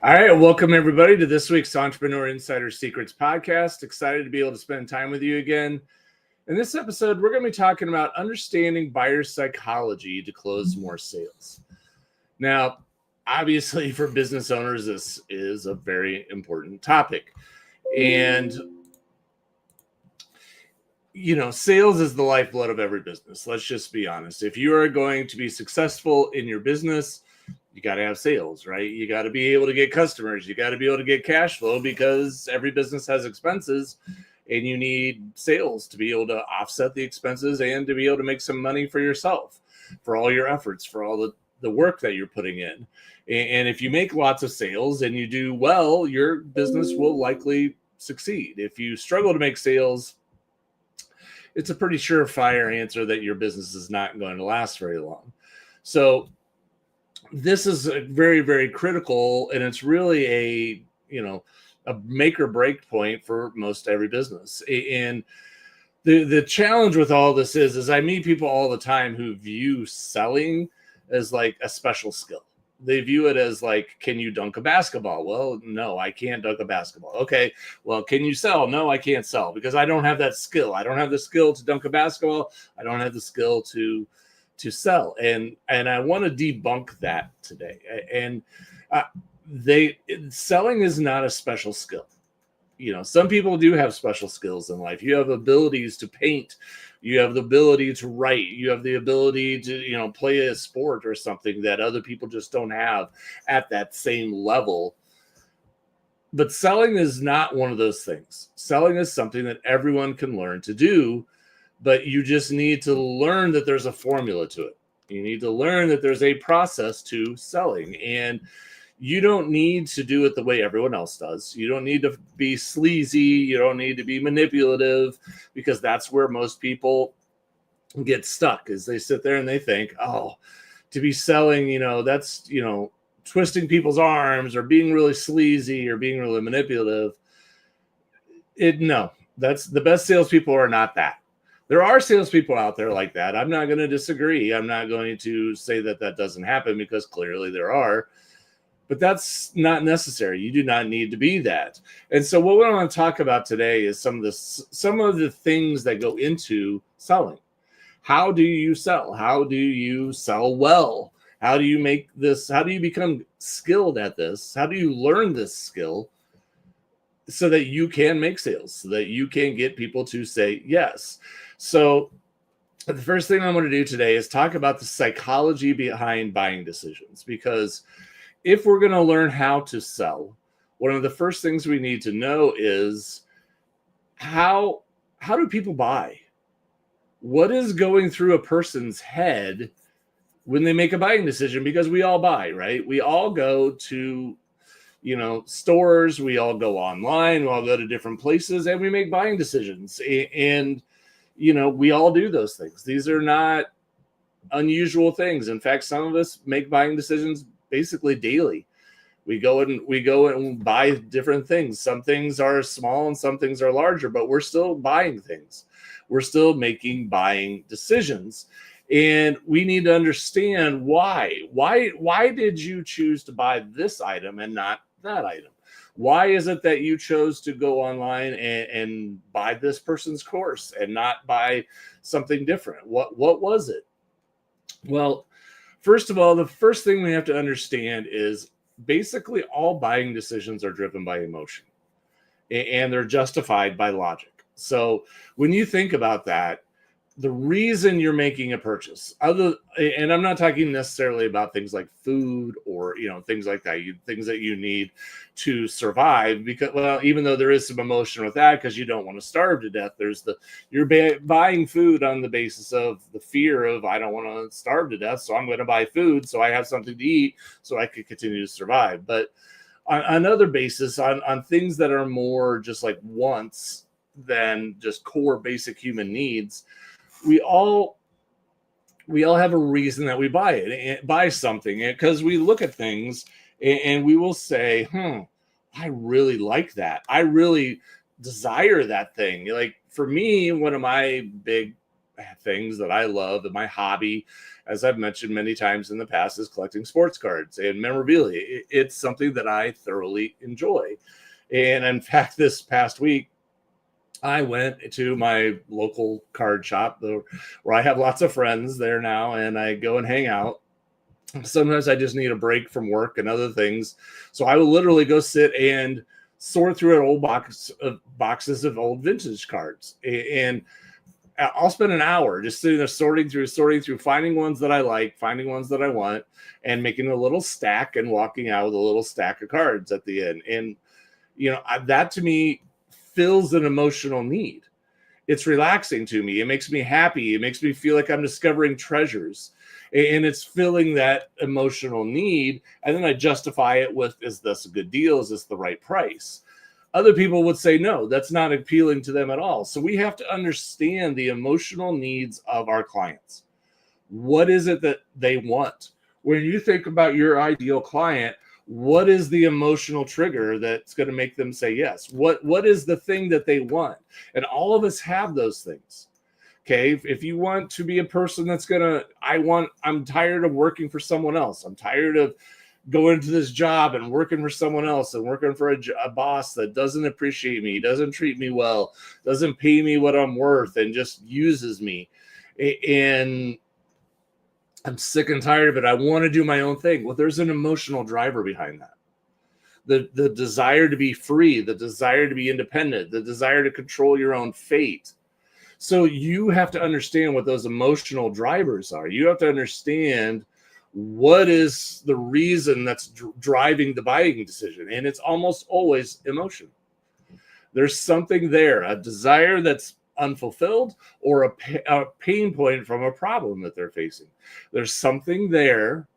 All right, welcome everybody to this week's Entrepreneur Insider Secrets podcast. Excited to be able to spend time with you again. In this episode, we're going to be talking about understanding buyer psychology to close more sales. Now, obviously, for business owners, this is a very important topic. And, sales is the lifeblood of every business. Let's just be honest. If you are going to be successful in your business, you got to have sales, right? You got to be able to get customers. You got to be able to get cash flow because every business has expenses and you need sales to be able to offset the expenses and to be able to make some money for yourself, for all your efforts, for all the work that you're putting in. And if you make lots of sales and you do well, your business will likely succeed. If you struggle to make sales, it's a pretty surefire answer that your business is not going to last very long. So this is very, very critical, and it's really a make or break point for most every business. And the challenge with all this is I meet people all the time who view selling as like a special skill. They view it as like, can you dunk a basketball? Well, no, I can't dunk a basketball. Okay, well, can you sell? No, I can't sell because I don't have that skill. I don't have the skill to dunk a basketball. I don't have the skill to sell. And I want to debunk that today. And selling is not a special skill. Some people do have special skills in life. You have abilities to paint. You have the ability to write. You have the ability to, play a sport or something that other people just don't have at that same level. But selling is not one of those things. Selling is something that everyone can learn to do, but you just need to learn that there's a formula to it. You need to learn that there's a process to selling, and you don't need to do it the way everyone else does. You don't need to be sleazy. You don't need to be manipulative, because that's where most people get stuck, is they sit there and they think, oh, to be selling, that's, twisting people's arms or being really sleazy or being really manipulative. No, that's the best salespeople are not that. There are salespeople out there like that. I'm not going to disagree. I'm not going to say that doesn't happen, because clearly there are. But that's not necessary. You do not need to be that. And so what we want to talk about today is some of the things that go into selling. How do you sell? How do you sell well? How do you make this? How do you become skilled at this? How do you learn this skill so that you can make sales, so that you can get people to say yes? So the first thing I'm going to do today is talk about the psychology behind buying decisions, because if we're going to learn how to sell, one of the first things we need to know is how do people buy? What is going through a person's head when they make a buying decision? Because we all buy, right? We all go to stores, we all go online, we all go to different places, and we make buying decisions. And we all do those things. These are not unusual things. In fact, some of us make buying decisions basically daily. We go and buy different things. Some things are small and some things are larger, but we're still buying things. We're still making buying decisions. And we need to understand why. Why did you choose to buy this item and not that item? Why is it that you chose to go online and buy this person's course and not buy something different? What was it? Well, first of all, the first thing we have to understand is basically all buying decisions are driven by emotion, and they're justified by logic. So when you think about that, the reason you're making a purchase, and I'm not talking necessarily about things like food or things like that, things that you need to survive, because, well, even though there is some emotion with that, because you don't want to starve to death, you're buying food on the basis of the fear of, I don't want to starve to death, so I'm going to buy food so I have something to eat so I could continue to survive. But on other basis, on things that are more just like wants than just core basic human needs, we all have a reason that we buy something, because we look at things and we will say, I really like that. I really desire that thing. Like for me, one of my big things that I love, and my hobby, as I've mentioned many times in the past, is collecting sports cards and memorabilia. It's something that I thoroughly enjoy. And in fact, this past week, I went to my local card shop where I have lots of friends there now, and I go and hang out. Sometimes I just need a break from work and other things. So I will literally go sit and sort through an old boxes of old vintage cards. And I'll spend an hour just sitting there sorting through, finding ones that I like, finding ones that I want, and making a little stack and walking out with a little stack of cards at the end. And, that to me fills an emotional need. It's relaxing to me. It makes me happy. It makes me feel like I'm discovering treasures, and it's filling that emotional need. And then I justify it with, is this a good deal? Is this the right price? Other people would say, no, that's not appealing to them at all. So we have to understand the emotional needs of our clients. What is it that they want? When you think about your ideal client, what is the emotional trigger that's going to make them say yes? What is the thing that they want? And all of us have those things. Okay. If you want to be a person that's I'm tired of working for someone else. I'm tired of going to this job and working for someone else and working for a boss that doesn't appreciate me, doesn't treat me well, doesn't pay me what I'm worth, and just uses me. And I'm sick and tired of it. I want to do my own thing. Well, there's an emotional driver behind that. The desire to be free, the desire to be independent, the desire to control your own fate. So you have to understand what those emotional drivers are. You have to understand what is the reason that's driving the buying decision. And it's almost always emotion. There's something there, a desire that's unfulfilled, or a pain point from a problem that they're facing. There's something there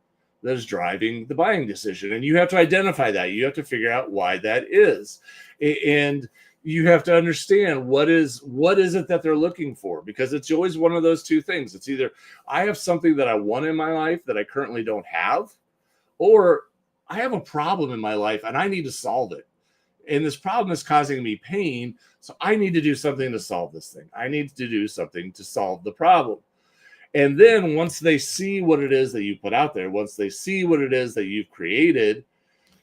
that's driving the buying decision, and you have to identify that. You have to figure out why that is, and you have to understand what is it that they're looking for, because it's always one of those two things. It's either I have something that I want in my life that I currently don't have, or I have a problem in my life and I need to solve it. And this problem is causing me pain, so I need to do something to solve this thing. I need to do something to solve the problem. And then once they see what it is that you put out there, once they see what it is that you've created,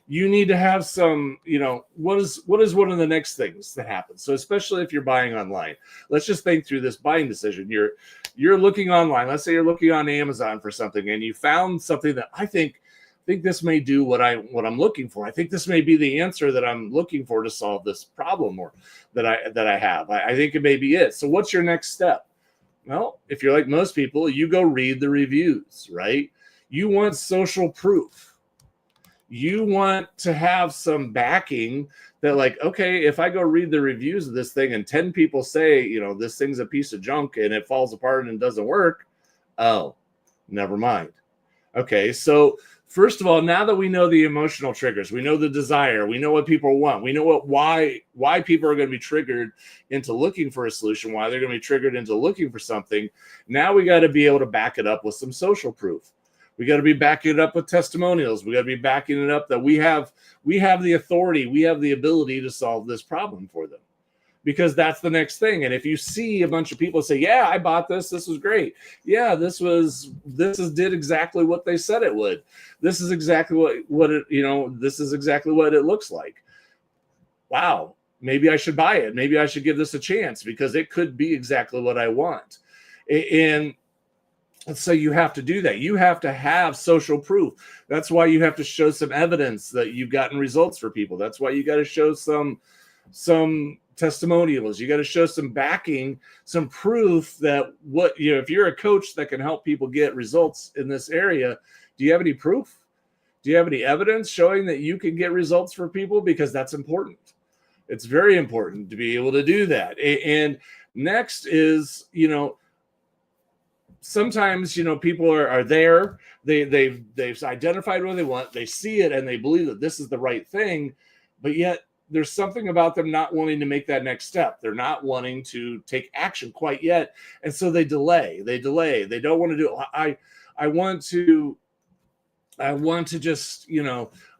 you need to have some, what is one of the next things that happens? So especially if you're buying online, let's just think through this buying decision. You're looking online. Let's say you're looking on Amazon for something, and you found something that I think this may do what I'm looking for. I think this may be the answer that I'm looking for to solve this problem, or that I have. I think it may be it. So what's your next step? Well, if you're like most people, you go read the reviews, right? You want social proof. You want to have some backing that, like, okay, if I go read the reviews of this thing and 10 people say, this thing's a piece of junk and it falls apart and doesn't work, oh, never mind. Okay, so first of all, now that we know the emotional triggers, we know the desire, we know what people want, we know why people are going to be triggered into looking for a solution, why they're going to be triggered into looking for something. Now we got to be able to back it up with some social proof. We got to be backing it up with testimonials. We got to be backing it up that we have the authority, we have the ability to solve this problem for them. Because that's the next thing. And if you see a bunch of people say, yeah, I bought this was great. Yeah, this did exactly what they said it would. This is exactly this is exactly what it looks like. Wow, maybe I should buy it. Maybe I should give this a chance, because it could be exactly what I want. And so you have to do that. You have to have social proof. That's why you have to show some evidence that you've gotten results for people. That's why you got to show some testimonials. You got to show some backing, some proof that if you're a coach that can help people get results in this area, do you have any proof? Do you have any evidence showing that you can get results for people? Because that's important. It's very important to be able to do that. And next is, sometimes, people are there, they've identified what they want, they see it, and they believe that this is the right thing, but yet there's something about them not wanting to make that next step. They're not wanting to take action quite yet. And so they delay. They don't want to do it. I want to just,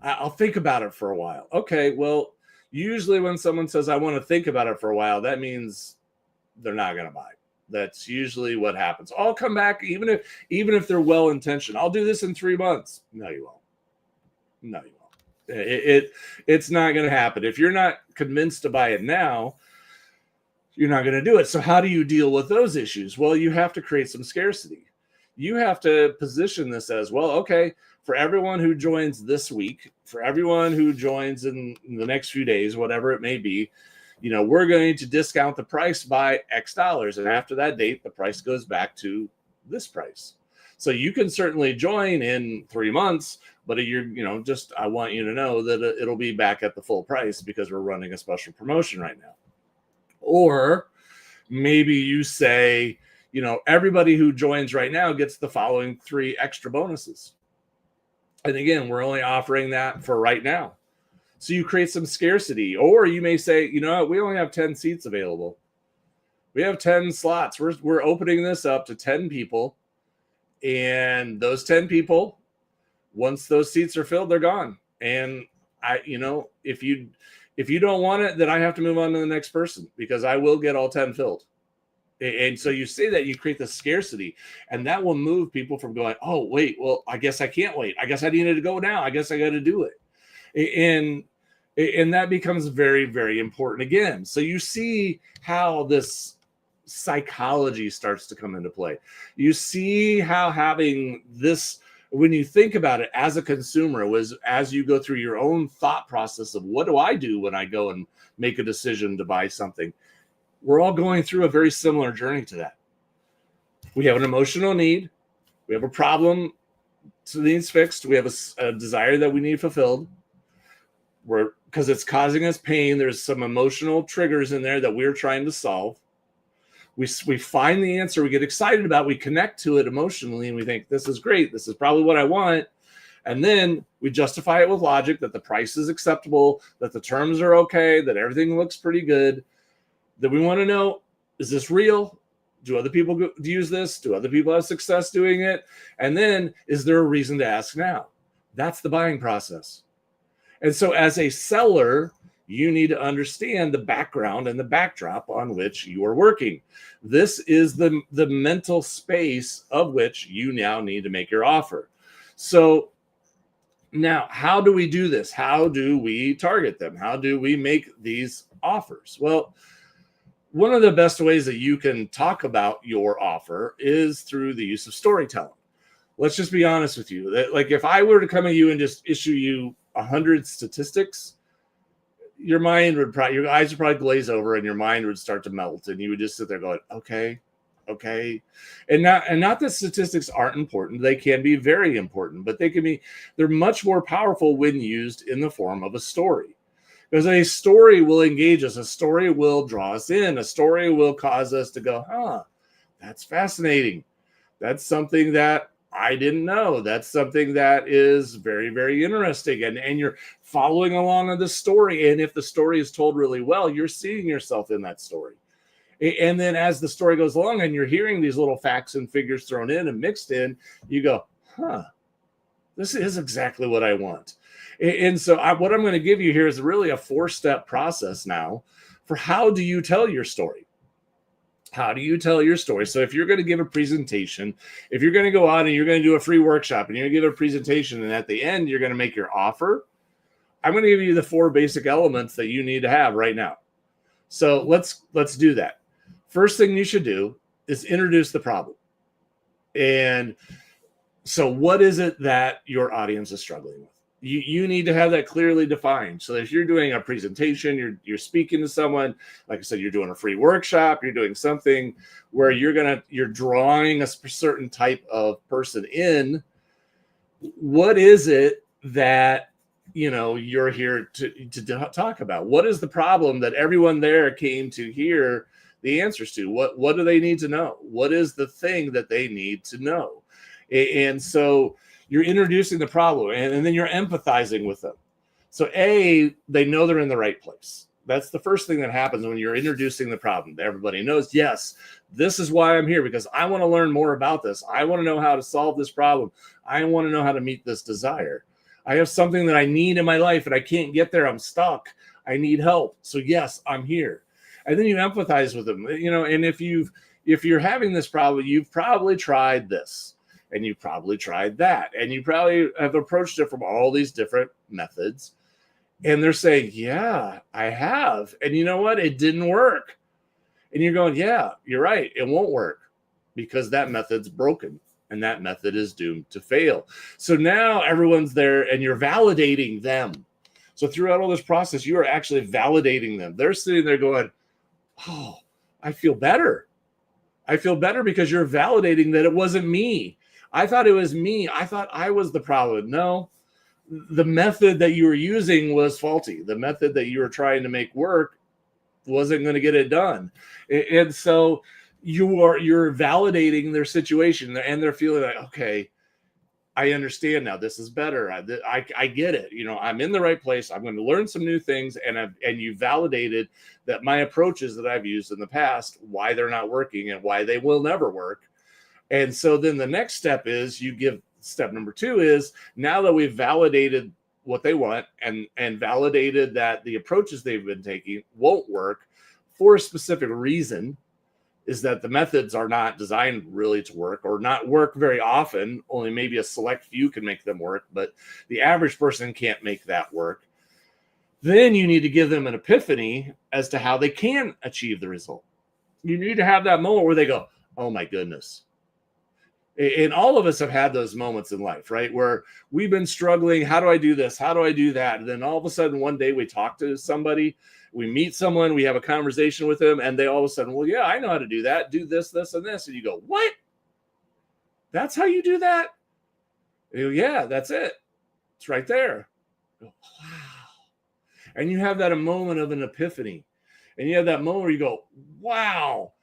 I'll think about it for a while. Okay, well, usually when someone says, I want to think about it for a while, that means they're not going to buy. That's usually what happens. I'll come back even if they're well intentioned. I'll do this in 3 months. No, you won't. No, you won't. It's not going to happen. If you're not convinced to buy it now, you're not going to do it. So how do you deal with those issues? Well, you have to create some scarcity. You have to position this as, well, okay, for everyone who joins this week, for everyone who joins in the next few days, whatever it may be, we're going to discount the price by X dollars. And after that date, the price goes back to this price. So you can certainly join in 3 months, but I want you to know that it'll be back at the full price because we're running a special promotion right now. Or maybe you say, everybody who joins right now gets the following 3 extra bonuses. And again, we're only offering that for right now. So you create some scarcity. Or you may say, we only have 10 seats available. We have 10 slots. We're opening this up to 10 people. And those 10 people, once those seats are filled, they're gone. And if you don't want it, then I have to move on to the next person because I will get all 10 filled. And so you say that, you create the scarcity, and that will move people from going, oh, wait, well, I guess I can't wait. I guess I needed to go now. I guess I got to do it. And that becomes very, very important again. So you see how this psychology starts to come into play. You see how having this, when you think about it as a consumer, as you go through your own thought process of what do I do when I go and make a decision to buy something, we're all going through a very similar journey to that. We have an emotional need. We have a problem that needs fixed. We have a desire that we need fulfilled. Because it's causing us pain. There's some emotional triggers in there that we're trying to solve. We find the answer. We get excited about it. We connect to it emotionally, and we think, this is great. This is probably what I want. And then we justify it with logic that the price is acceptable, that the terms are okay, that everything looks pretty good. That we want to know, is this real? Do other people use this? Do other people have success doing it? And then, is there a reason to ask now? That's the buying process. And so as a seller, you need to understand the background and the backdrop on which you are working. This is the mental space of which you now need to make your offer. So now, how do we do this? How do we target them? How do we make these offers? Well, one of the best ways that you can talk about your offer is through the use of storytelling. Let's just be honest with you. Like if I were to come at you and just issue you 100 statistics, your eyes would probably glaze over and your mind would start to melt, and you would just sit there going, okay. And not that statistics aren't important. They can be very important, but they're much more powerful when used in the form of a story. Because a story will engage us. A story will draw us in. A story will cause us to go, that's fascinating. That's something that I didn't know. That's something that is very, very interesting. And you're following along on the story. And if the story is told really well, you're seeing yourself in that story. And then as the story goes along and you're hearing these little facts and figures thrown in and mixed in, you go, this is exactly what I want. And so what I'm going to give you here is really a 4-step process now for how do you tell your story? How do you tell your story? So if you're going to give a presentation, if you're going to go out and you're going to do a free workshop and you're going to give a presentation and at the end you're going to make your offer, I'm going to give you the 4 basic elements that you need to have right now. So let's do that. First thing you should do is introduce the problem. And so what is it that your audience is struggling with? You need to have that clearly defined. So if you're doing a presentation, you're speaking to someone, like I said, you're doing a free workshop, you're doing something where you're drawing a certain type of person in. What is it that you're here to talk about? What is the problem that everyone there came to hear the answers to? What do they need to know? What is the thing that they need to know? And so you're introducing the problem, and then you're empathizing with them. So they know they're in the right place. That's the first thing that happens when you're introducing the problem. Everybody knows, yes, this is why I'm here, because I want to learn more about this. I want to know how to solve this problem. I want to know how to meet this desire. I have something that I need in my life and I can't get there. I'm stuck. I need help. So yes, I'm here. And then you empathize with them, and if if you're having this problem, you've probably tried this and you've probably tried that. And you probably have approached it from all these different methods. And they're saying, yeah, I have. And you know what? It didn't work. And you're going, yeah, you're right. It won't work because that method's broken and that method is doomed to fail. So now everyone's there and you're validating them. So throughout all this process, you are actually validating them. They're sitting there going, oh, I feel better. I feel better because you're validating that it wasn't me. I thought it was me. I thought I was the problem. No, the method that you were using was faulty. The method that you were trying to make work wasn't going to get it done. And so you're validating their situation and they're feeling like, okay, I understand now. This is better. I get it. You know, I'm in the right place. I'm going to learn some new things. And you validated that my approaches that I've used in the past, why they're not working and why they will never work. And so then the next step is you give step number 2 is now that we've validated what they want and validated that the approaches they've been taking won't work for a specific reason, is that the methods are not designed really to work or not work very often. Only maybe a select few can make them work, but the average person can't make that work. Then you need to give them an epiphany as to how they can achieve the result. You need to have that moment where they go, oh my goodness. And all of us have had those moments in life, right? Where we've been struggling. How do I do this? How do I do that? And then all of a sudden, one day we talk to somebody, we meet someone, we have a conversation with them, and they all of a sudden, well, yeah, I know how to do that. Do this, this, and this. And you go, what? That's how you do that? You go, yeah, that's it. It's right there. You go, wow. And you have that moment of an epiphany. And you have that moment where you go, wow.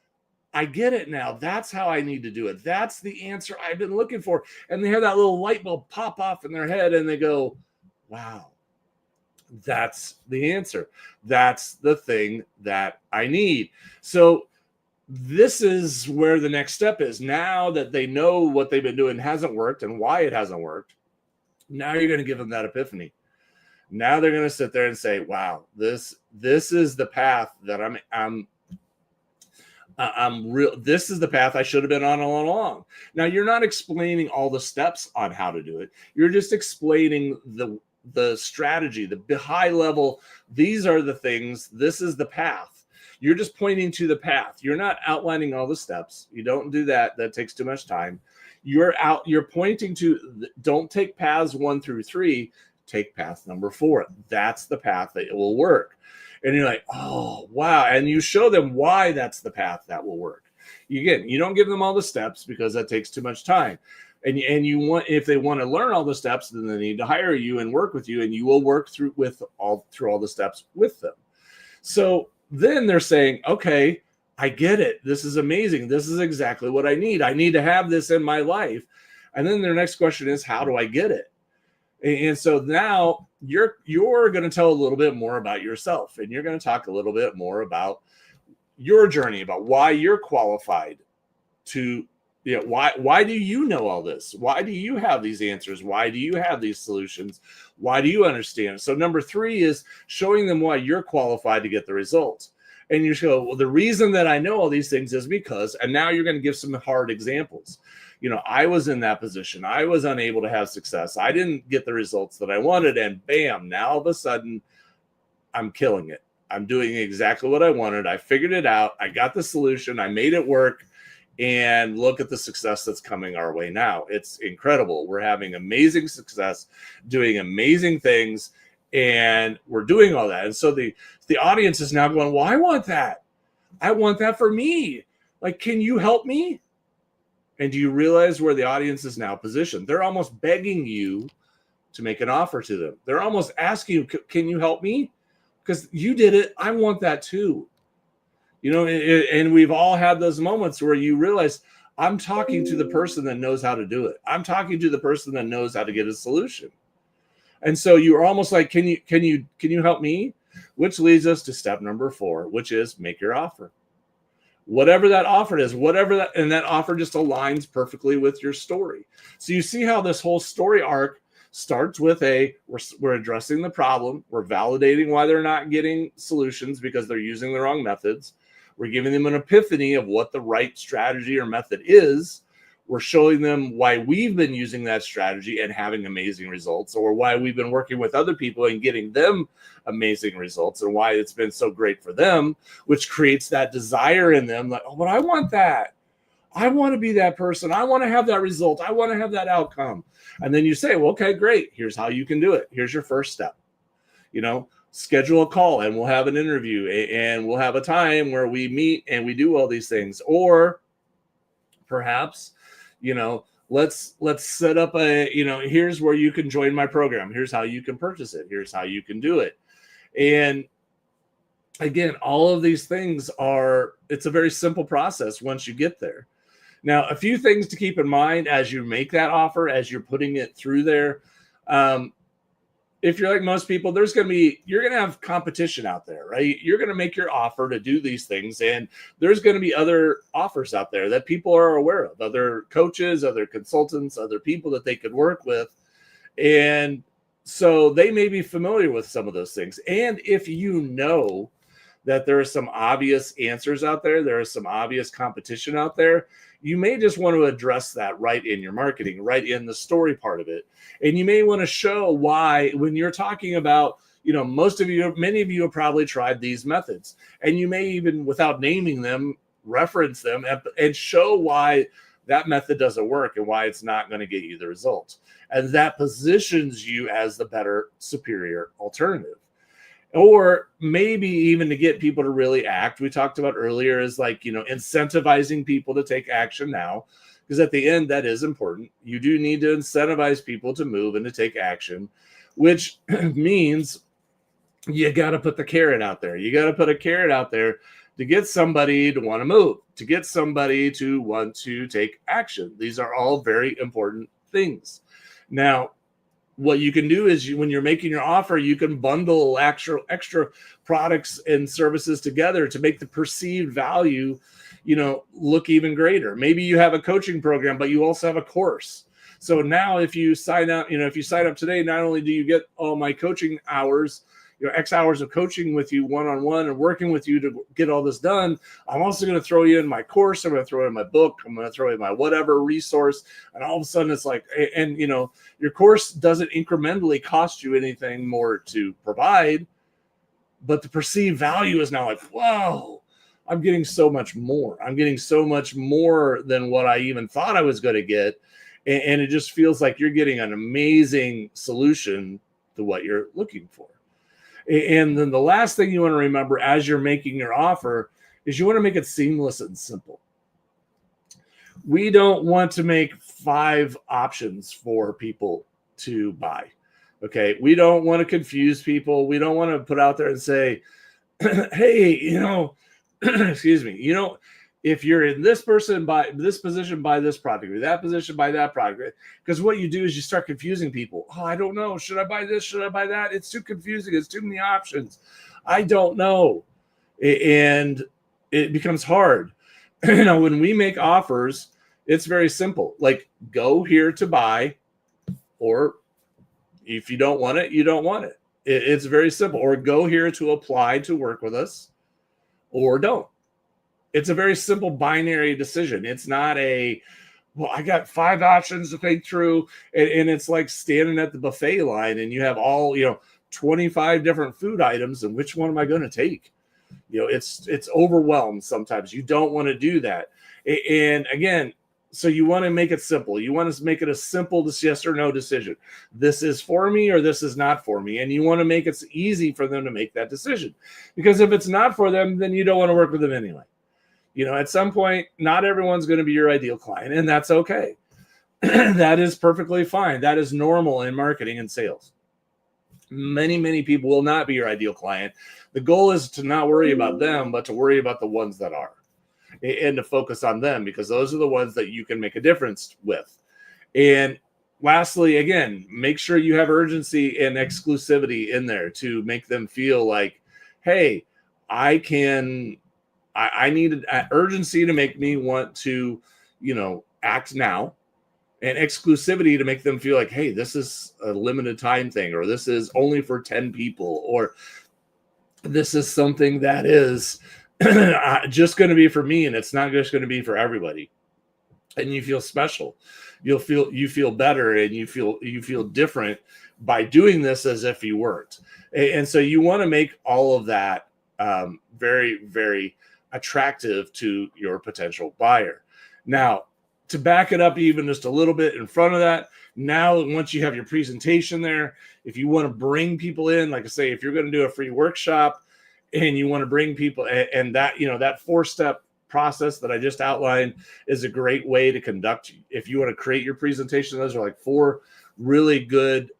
I get it now. That's how I need to do it. That's the answer I've been looking for. And they have that little light bulb pop off in their head and they go, wow, that's the answer. That's the thing that I need. So this is where the next step is. Now that they know what they've been doing hasn't worked and why it hasn't worked, now you're going to give them that epiphany. Now they're going to sit there and say, wow, this is the path that this is the path I should have been on all along. Now, you're not explaining all the steps on how to do it. You're just explaining the strategy, the high level. These are the things. This is the path. You're just pointing to the path. You're not outlining all the steps. You don't do that. That takes too much time. You're pointing to, don't take paths 1 through 3. Take path number 4. That's the path that it will work. And you're like, oh, wow. And you show them why that's the path that will work. You don't give them all the steps because that takes too much time. And you want, if they want to learn all the steps, then they need to hire you and work with you, and you will work through all the steps with them. So then they're saying, okay, I get it. This is amazing. This is exactly what I need. I need to have this in my life. And then their next question is, how do I get it? And so now you're going to tell a little bit more about yourself, and you're going to talk a little bit more about your journey, about why you're qualified to, why do you know all this? Why do you have these answers? Why do you have these solutions? Why do you understand? So number 3 is showing them why you're qualified to get the results. And you show, well, the reason that I know all these things is because, and now you're going to give some hard examples. I was in that position. I was unable to have success. I didn't get the results that I wanted. And bam, now all of a sudden, I'm killing it. I'm doing exactly what I wanted. I figured it out. I got the solution. I made it work. And look at the success that's coming our way now. It's incredible. We're having amazing success, doing amazing things, and we're doing all that. And so the audience is now going, well, I want that. I want that for me. Like, can you help me? And do you realize where the audience is now positioned? They're almost begging you to make an offer to them. They're almost asking you, can you help me? Because you did it. I want that too. And we've all had those moments where you realize, I'm talking to the person that knows how to do it. I'm talking to the person that knows how to get a solution. And so you're almost like, can you help me? Which leads us to step number 4, which is make your offer. Whatever that offer is, and that offer just aligns perfectly with your story. So you see how this whole story arc starts with we're addressing the problem. We're validating why they're not getting solutions because they're using the wrong methods. We're giving them an epiphany of what the right strategy or method is. We're showing them why we've been using that strategy and having amazing results, or why we've been working with other people and getting them amazing results, and why it's been so great for them, which creates that desire in them, like, oh, but I want that. I want to be that person. I want to have that result. I want to have that outcome. And then you say, well, okay, great. Here's how you can do it. Here's your first step. Schedule a call and we'll have an interview and we'll have a time where we meet and we do all these things. Or perhaps, let's set up here's where you can join my program. Here's how you can purchase it. Here's how you can do it. And again, all of these things it's a very simple process once you get there. Now, a few things to keep in mind as you make that offer, as you're putting it through there. If you're like most people, you're going to have competition out there, right? You're going to make your offer to do these things, and there's going to be other offers out there that people are aware of, other coaches, other consultants, other people that they could work with. And so they may be familiar with some of those things. And if you know that there are some obvious answers out there is some obvious competition out there, you may just want to address that right in your marketing, right in the story part of it. And you may want to show why, when you're talking about, many of you have probably tried these methods, and you may even, without naming them, reference them and show why that method doesn't work and why it's not going to get you the results. And that positions you as the better, superior alternative. Or maybe even to get people to really act. We talked about earlier is incentivizing people to take action now, because at the end, that is important. You do need to incentivize people to move and to take action, which means you got to put the carrot out there. You got to put a carrot out there to get somebody to want to move, to get somebody to want to take action. These are all very important things. Now, what you can do is when you're making your offer, you can bundle extra products and services together to make the perceived value, look even greater. Maybe you have a coaching program, but you also have a course. So now if you sign up today, not only do you get all my coaching hours, X hours of coaching with you one-on-one and working with you to get all this done, I'm also going to throw you in my course. I'm going to throw in my book. I'm going to throw in my whatever resource. And all of a sudden it's like, and your course doesn't incrementally cost you anything more to provide, but the perceived value is now like, whoa, I'm getting so much more. I'm getting so much more than what I even thought I was going to get. And it just feels like you're getting an amazing solution to what you're looking for. And then the last thing you want to remember as you're making your offer is you want to make it seamless and simple. We don't want to make 5 options for people to buy. Okay. We don't want to confuse people. We don't want to put out there and say, hey, excuse me, if you're in this position, buy this product, or that position, buy that product. Because what you do is you start confusing people. Oh, I don't know. Should I buy this? Should I buy that? It's too confusing. It's too many options. I don't know. And it becomes hard. When we make offers, it's very simple. Like, go here to buy, or if you don't want it, you don't want it. It's very simple. Or go here to apply to work with us, or don't. It's a very simple binary decision. It's not I got 5 options to think through, and it's like standing at the buffet line and you have all, 25 different food items, and which one am I going to take? It's overwhelmed sometimes. You don't want to do that. And again, so you want to make it simple. You want to make it a simple yes or no decision. This is for me or this is not for me. And you want to make it easy for them to make that decision. Because if it's not for them, then you don't want to work with them anyway. At some point, not everyone's going to be your ideal client, and that's okay. That is perfectly fine. That is normal in marketing and sales. Many, many people will not be your ideal client. The goal is to not worry about them, but to worry about the ones that are, and to focus on them, because those are the ones that you can make a difference with. And lastly, again, make sure you have urgency and exclusivity in there to make them feel like, hey, I need urgency to make me want to, act now, and exclusivity to make them feel like, hey, this is a limited time thing, or this is only for 10 people, or this is something that is just going to be for me, and it's not just going to be for everybody. And you feel special. You feel better, and you feel different by doing this as if you weren't. And so you want to make all of that very, very attractive to your potential buyer. Now, to back it up even just a little bit in front of that, now once you have your presentation there, if you want to bring people in, like I say, if you're going to do a free workshop and you want to bring people, and that, that 4-step process that I just outlined is a great way to conduct. If you want to create your presentation, those are like 4 really good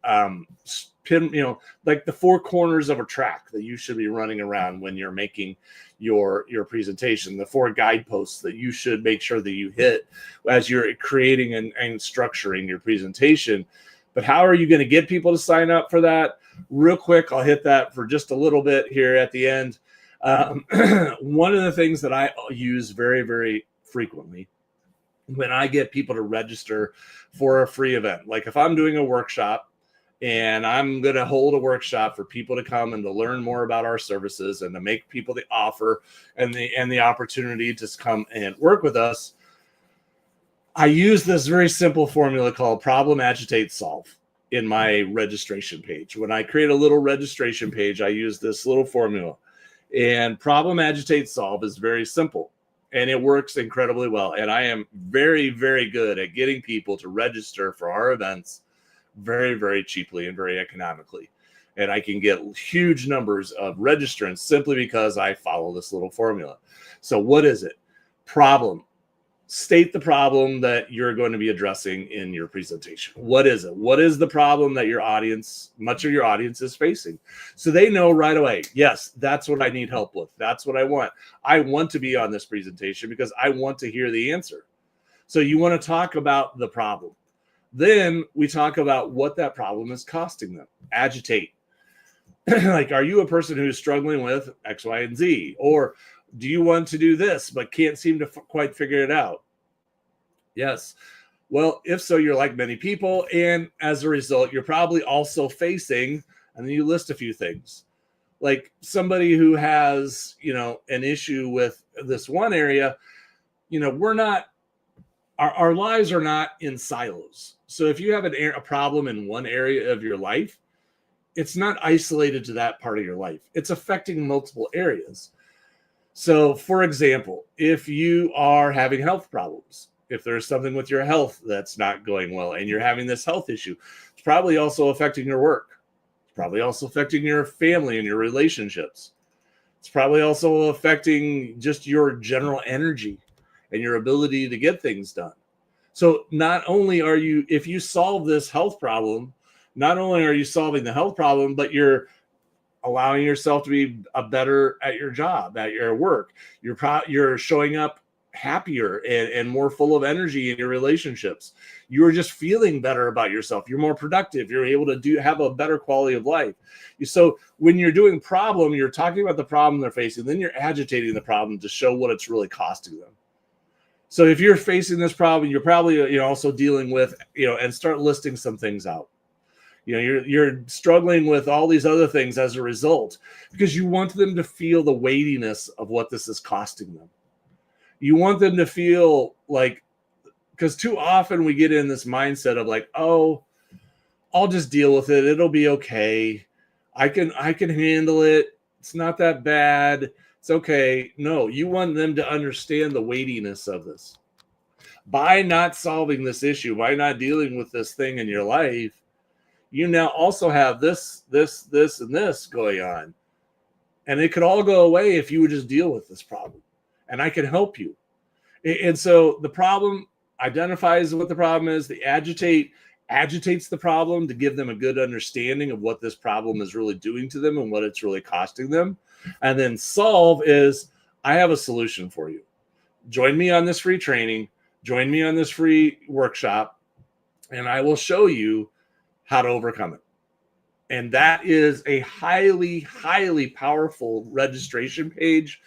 like the 4 corners of a track that you should be running around when you're making your presentation, the 4 guideposts that you should make sure that you hit as you're creating and structuring your presentation. But how are you going to get people to sign up for that? Real quick, I'll hit that for just a little bit here at the end. One of the things that I use very, very frequently when I get people to register for a free event, like if I'm doing a workshop and I'm going to hold a workshop for people to come and to learn more about our services and to make people the offer and the opportunity to come and work with us, I use this very simple formula called problem, agitate, solve in my registration page. When I create a little registration page, I use this little formula. And problem, agitate, solve is very simple, and it works incredibly well. And I am very, very good at getting people to register for our events very, very cheaply and very economically. And I can get huge numbers of registrants simply because I follow this little formula. So what is it? Problem. State the problem that you're going to be addressing in your presentation. What is it? What is the problem that much of your audience is facing? So they know right away, yes, that's what I need help with. That's what I want. I want to be on this presentation because I want to hear the answer. So you want to talk about the problem. Then we talk about what that problem is costing them. Agitate. Like, are you a person who's struggling with X, Y, and Z? Or do you want to do this but can't seem to quite figure it out? Yes. Well, if so, you're like many people. And as a result, you're probably also facing, and then you list a few things. Like somebody who has, an issue with this one area, our lives are not in silos. So if you have a problem in one area of your life, it's not isolated to that part of your life. It's affecting multiple areas. So, for example, if you are having health problems, if there's something with your health that's not going well and you're having this health issue, it's probably also affecting your work. It's probably also affecting your family and your relationships. It's probably also affecting just your general energy and your ability to get things done. So not only if you solve this health problem, not only are you solving the health problem, but you're allowing yourself to be better at your job, at your work. You're showing up happier and more full of energy in your relationships. You're just feeling better about yourself. You're more productive. You're able to have a better quality of life. So when you're doing problem, you're talking about the problem they're facing, then you're agitating the problem to show what it's really costing them. So if you're facing this problem, you're probably also dealing with, and start listing some things out. You're struggling with all these other things as a result, because you want them to feel the weightiness of what this is costing them. You want them to feel like, because too often we get in this mindset of like, oh, I'll just deal with it. It'll be okay. I can handle it. It's not that bad. It's okay. No, you want them to understand the weightiness of this. By not solving this issue, by not dealing with this thing in your life, you now also have this, and this going on. And it could all go away if you would just deal with this problem. And I can help you. And so the problem identifies what the problem is. The agitates the problem to give them a good understanding of what this problem is really doing to them and what it's really costing them. And then solve is, I have a solution for you. Join me on this free training. Join me on this free workshop, and I will show you how to overcome it. And that is a highly, highly powerful registration page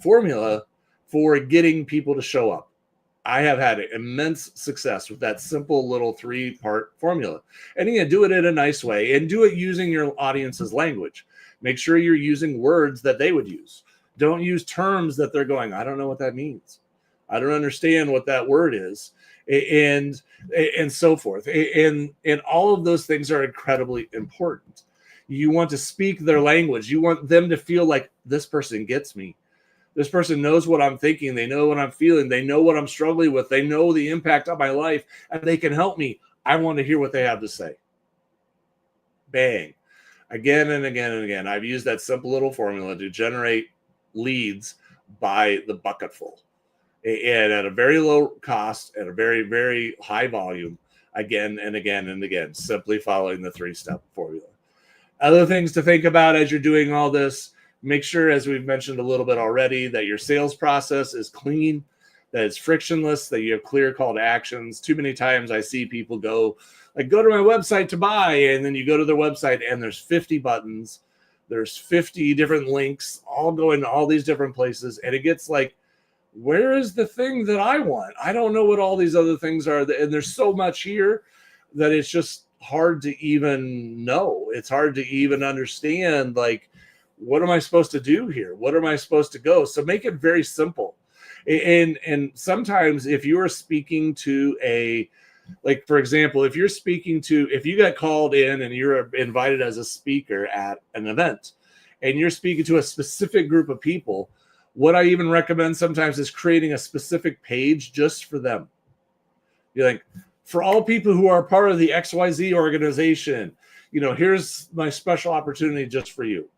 formula for getting people to show up. I have had immense success with that simple little 3-part formula. And you can do it in a nice way and do it using your audience's language. Make sure you're using words that they would use. Don't use terms that they're going, I don't know what that means. I don't understand what that word is. And so forth. And all of those things are incredibly important. You want to speak their language. You want them to feel like this person gets me. This person knows what I'm thinking. They know what I'm feeling. They know what I'm struggling with. They know the impact on my life, and they can help me. I want to hear what they have to say. Bang. Again and again and again. I've used that simple little formula to generate leads by the bucketful, and at a very low cost, at a very, very high volume, again and again and again, simply following the 3-step formula. Other things to think about as you're doing all this: make sure, as we've mentioned a little bit already, that your sales process is clean, that it's frictionless, that you have clear call to actions. Too many times I see people go to my website to buy, and then you go to their website and there's 50 buttons, there's 50 different links, all going to all these different places, and it gets like, where is the thing that I want? I don't know what all these other things are, and there's so much here that it's just hard to even know. It's hard to even understand, like, what am I supposed to do here? What am I supposed to go? So make it very simple. And sometimes if you are speaking to like, for example, if you got called in and you're invited as a speaker at an event and you're speaking to a specific group of people, what I even recommend sometimes is creating a specific page just for them. You're like, for all people who are part of the XYZ organization, here's my special opportunity just for you.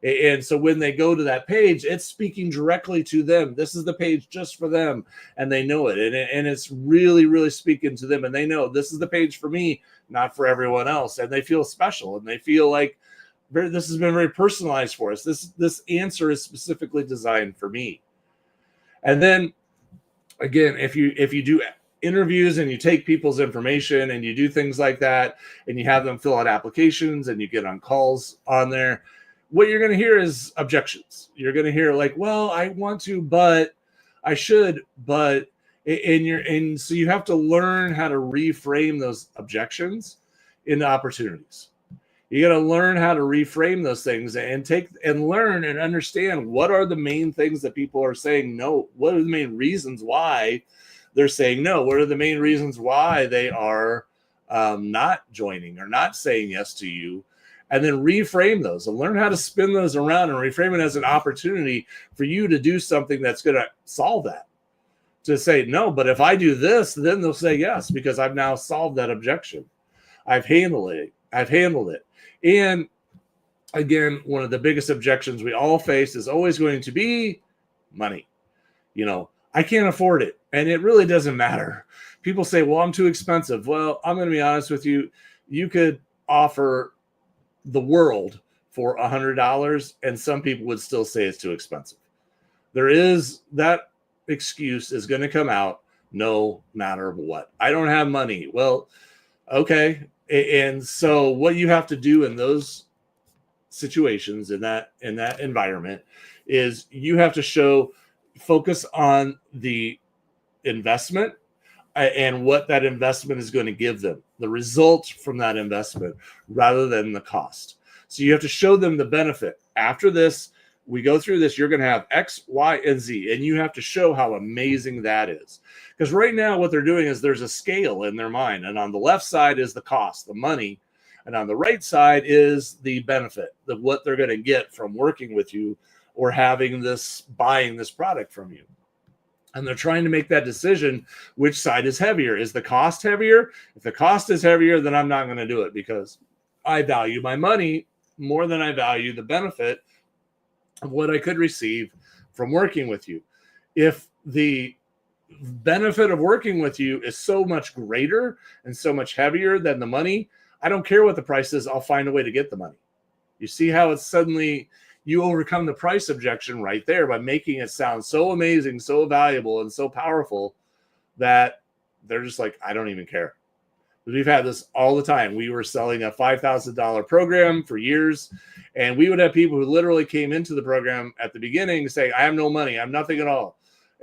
And so when they go to that page, it's speaking directly to them. This is the page just for them, and they know it. And it's really, really speaking to them, and they know this is the page for me, not for everyone else. And they feel special, and they feel like this has been very personalized for us. This answer is specifically designed for me. And then, again, if you do interviews and you take people's information and you do things like that, and you have them fill out applications and you get on calls on there, what you're going to hear is objections. You're going to hear like, well, I want to, but I should, but, and so you have to learn how to reframe those objections into opportunities. You got to learn how to reframe those things and learn and understand what are the main things that people are saying no. What are the main reasons why they're saying no? What are the main reasons why they are not joining or not saying yes to you? And then reframe those and learn how to spin those around and reframe it as an opportunity for you to do something that's going to solve that. To say, no, but if I do this, then they'll say yes, because I've now solved that objection. I've handled it. And again, one of the biggest objections we all face is always going to be money. I can't afford it. And it really doesn't matter. People say, well, I'm too expensive. Well, I'm going to be honest with you. You could offer the world for $100, and some people would still say it's too expensive. There is that excuse is going to come out no matter what. I don't have money. Well, okay. And so what you have to do in those situations, in that environment, is you have to focus on the investment and what that investment is going to give them, the results from that investment, rather than the cost. So you have to show them the benefit. After this, we go through this, you're going to have X, Y, and Z, and you have to show how amazing that is. Because right now what they're doing is there's a scale in their mind, and on the left side is the cost, the money, and on the right side is the benefit, what they're going to get from working with you or buying this product from you. And they're trying to make that decision, which side is heavier. Is the cost heavier? If the cost is heavier, then I'm not going to do it, because I value my money more than I value the benefit of what I could receive from working with you. If the benefit of working with you is so much greater and so much heavier than the money, I don't care what the price is. I'll find a way to get the money. You see how it's suddenly you overcome the price objection right there by making it sound so amazing, so valuable, and so powerful that they're just like, I don't even care. We've had this all the time. We were selling a $5,000 program for years, and we would have people who literally came into the program at the beginning saying, I have no money, I'm nothing at all.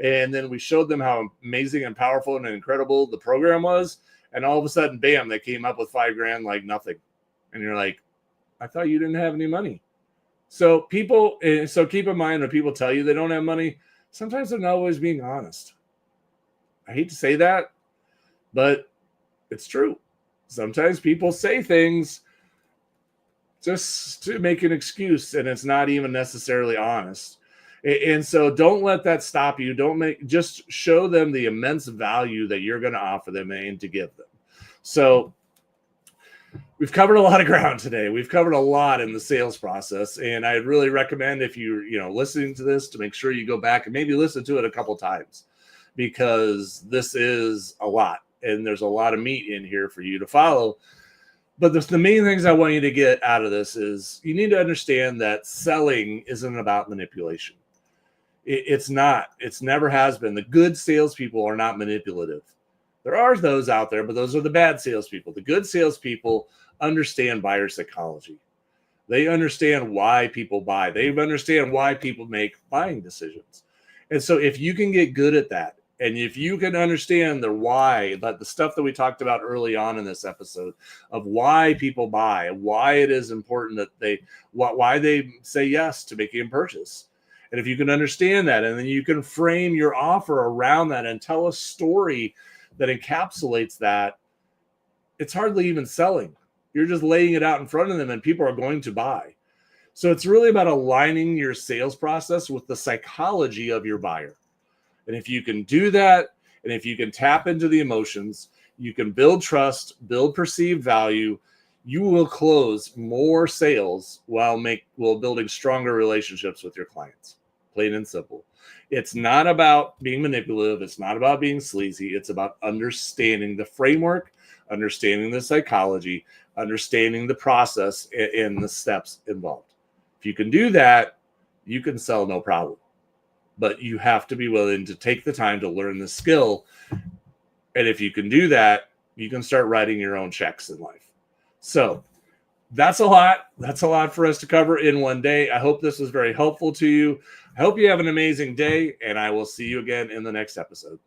And then we showed them how amazing and powerful and incredible the program was. And all of a sudden, bam, they came up with $5,000 like nothing. And you're like, I thought you didn't have any money. So keep in mind when people tell you they don't have money, sometimes they're not always being honest. I hate to say that, but it's true. Sometimes people say things just to make an excuse, and it's not even necessarily honest. And so don't let that stop you. Just show them the immense value that you're going to offer them and to give them. So we've covered a lot of ground today. We've covered a lot in the sales process, and I'd really recommend if you're listening to this to make sure you go back and maybe listen to it a couple times, because this is a lot and there's a lot of meat in here for you to follow. But the main things I want you to get out of this is you need to understand that selling isn't about manipulation. It's not. It's never has been. The good salespeople are not manipulative. There are those out there, but those are the bad salespeople. The good salespeople understand buyer psychology. They understand why people buy. They understand why people make buying decisions. And so if you can get good at that, and if you can understand the why, but the stuff that we talked about early on in this episode of why people buy, why it is important that why they say yes to making a purchase. And if you can understand that, and then you can frame your offer around that and tell a story that encapsulates that, it's hardly even selling. You're just laying it out in front of them and people are going to buy. So it's really about aligning your sales process with the psychology of your buyer. And if you can do that, and if you can tap into the emotions, you can build trust, build perceived value, you will close more sales while building stronger relationships with your clients. Plain and simple. It's not about being manipulative. It's not about being sleazy. It's about understanding the framework, understanding the psychology, understanding the process and the steps involved. If you can do that, you can sell no problem. But you have to be willing to take the time to learn the skill. And if you can do that, you can start writing your own checks in life. So that's a lot. That's a lot for us to cover in one day. I hope this was very helpful to you. I hope you have an amazing day, and I will see you again in the next episode.